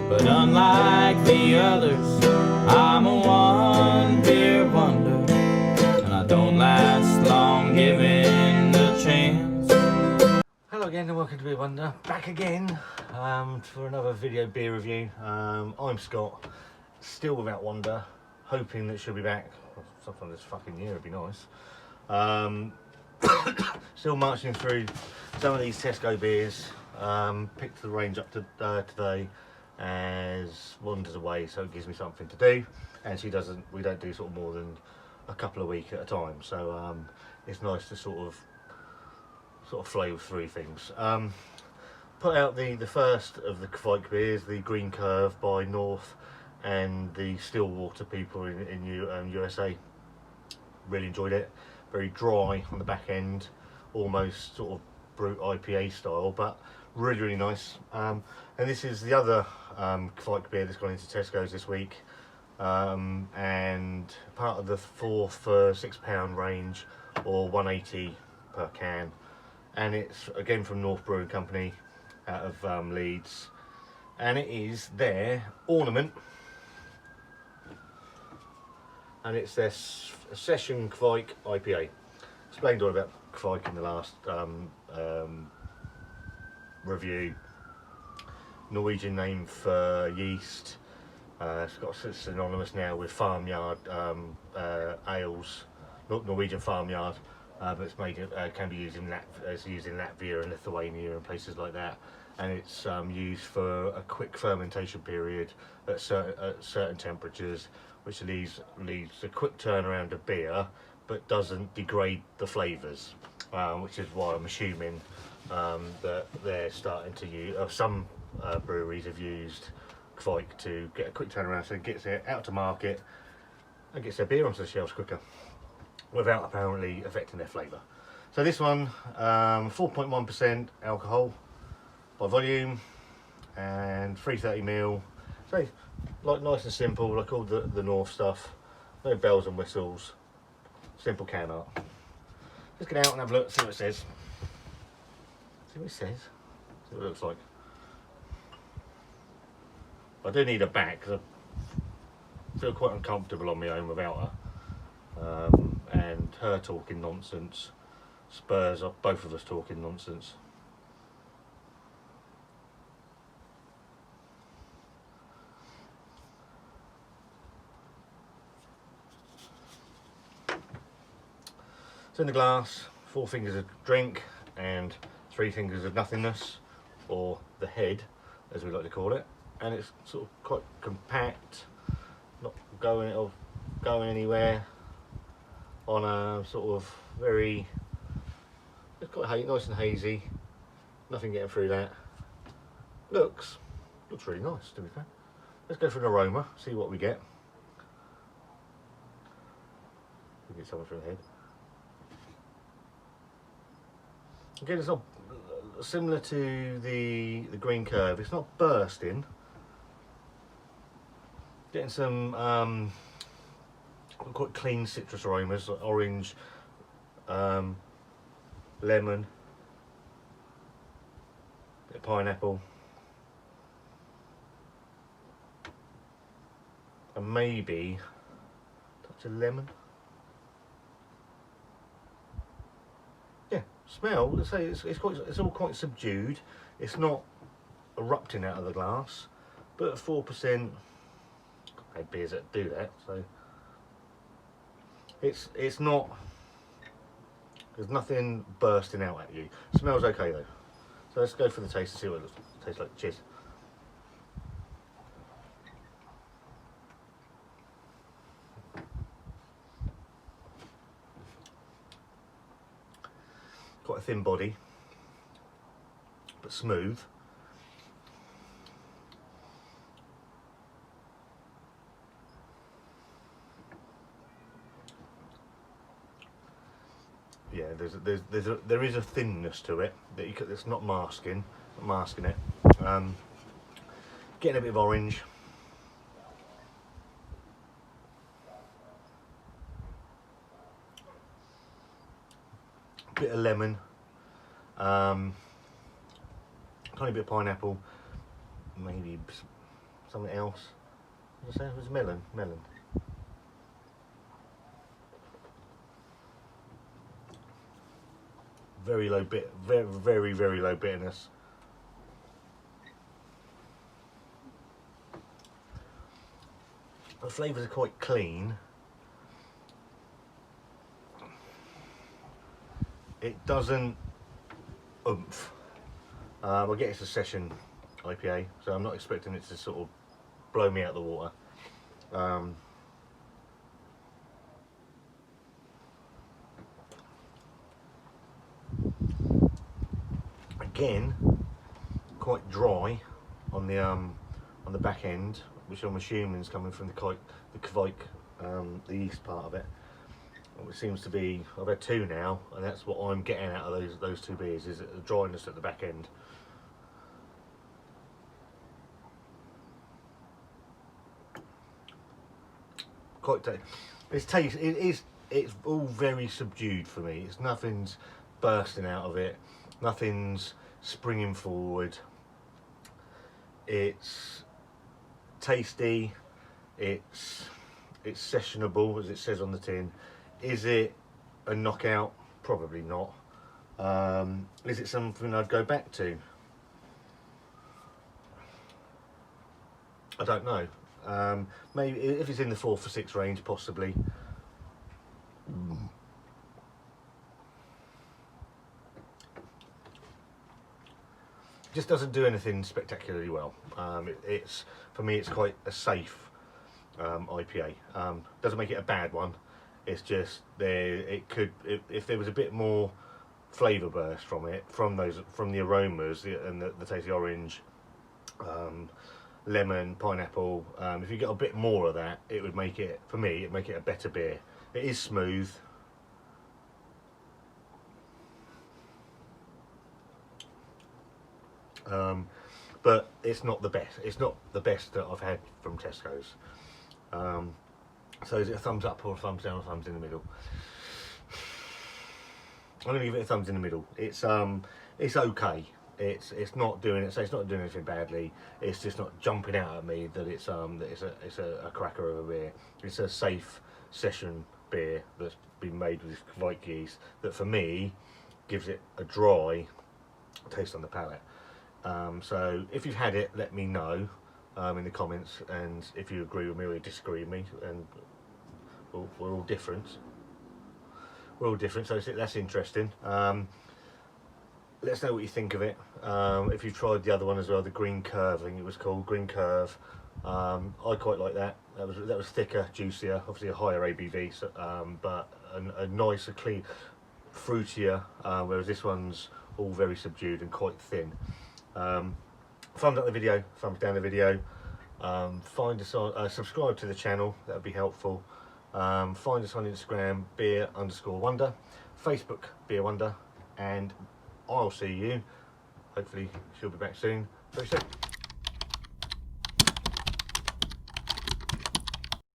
But unlike the others, I'm a one beer wonder, and I don't last long given the chance. Hello again and welcome to Beer Wonder, back again for another video beer review. I'm Scott, still without Wonder, hoping that she'll be back sometime this fucking year, would be nice. Still marching through some of these Tesco beers, picked the range up to, today as Wander's away, so it gives me something to do, and we don't do sort of more than a couple of weeks at a time, so it's nice to sort of flow through things. Put out the first of the Kveik beers, the Green Curve by North and the Stillwater people in USA. Really enjoyed it. Very dry on the back end, almost sort of brute IPA style, but really nice. And this is the other Kveik beer that's gone into Tesco's this week, and part of the 4 for £6 range, or 180 per can. And it's again from North Brewing Company out of Leeds, and it is their Ornament, and it's their Session Kveik IPA. Explained all about Kveik in the last review. Norwegian name for yeast. It's synonymous now with farmyard ales, Norwegian farmyard. But it's made, can be used in Latvia and Lithuania and places like that, and it's used for a quick fermentation period at certain temperatures, which leaves a quick turnaround of beer, but doesn't degrade the flavours, which is why I'm assuming that they're starting to use. Some breweries have used Kveik to get a quick turnaround, so it gets it out to market and gets their beer onto the shelves quicker, without apparently affecting their flavour. So this one, 4.1% alcohol by volume and 330ml. So like nice and simple, like all the North stuff. No bells and whistles. Simple can art. Let's get out and have a look, see what it says. See what it says. See what it looks like. I do need a back because I feel quite uncomfortable on my own without her. And her talking nonsense spurs up both of us talking nonsense. It's in the glass, 4 fingers of drink and 3 fingers of nothingness, or the head as we like to call it, and it's sort of quite compact, not going anywhere, on a sort of very, it's quite nice and hazy, nothing getting through that. Looks really nice, to be fair. Let's go for an aroma, see what we get. We get something through the head. Again, it's not similar to the Green Curve. It's not bursting. Getting some quite clean citrus aromas, like orange, lemon, bit of pineapple, and maybe a touch of lemon. Yeah, smell. Let's say it's all quite subdued. It's not erupting out of the glass, but at 4%, I've had beers that do that, so. It's not, there's nothing bursting out at you. Smells okay though. So let's go for the taste and see what it tastes like. Cheers. Quite a thin body, but smooth. Yeah, there is a thinness to it that it's not masking it. Getting a bit of orange, bit of lemon, tiny bit of pineapple, maybe something else. What did I say? It was melon. Melon. Very low bit, very low bitterness. The flavours are quite clean. It doesn't oomph. I get it's a session IPA, so I'm not expecting it to sort of blow me out the water. Again, quite dry on the back end, which I'm assuming is coming from the Kveik, the yeast part of it. It seems to be, I've had two now, and that's what I'm getting out of those two beers, is the dryness at the back end. Quite it's all very subdued for me. It's nothing's bursting out of it, nothing's springing forward. It's tasty, it's sessionable, as it says on the tin. Is it a knockout? Probably not. Is it something I'd go back to? I don't know. Maybe if it's in the 4 for 6 range, possibly. Just doesn't do anything spectacularly well. It's, for me, it's quite a safe IPA. Doesn't make it a bad one. It's just if there was a bit more flavour burst from it, from the aromas and the tasty orange, lemon, pineapple. If you get a bit more of that, it would make it, for me, it'd make it a better beer. It is smooth. But it's not the best. It's not the best that I've had from Tesco's. So is it a thumbs up or a thumbs down or thumbs in the middle? I'm going to give it a thumbs in the middle. It's okay. It's not doing it. So it's not doing anything badly. It's just not jumping out at me that it's a cracker of a beer. It's a safe session beer that's been made with Kveik yeast that for me gives it a dry taste on the palate. So if you've had it, let me know in the comments, and if you agree with me or you disagree with me, and we're all different. We're all different, so that's interesting. Let us know what you think of it. If you've tried the other one as well, the Green Curve, I think it was called, Green Curve. I quite like that. That was thicker, juicier, obviously a higher ABV, so, but a nicer, clean, fruitier. Whereas this one's all very subdued and quite thin. Thumbs up the video, thumbs down the video. Find us on, subscribe to the channel, that would be helpful. Find us on Instagram, beer_wonder, Facebook, Beer Wonder, and I'll see you, hopefully she'll be back soon, very soon.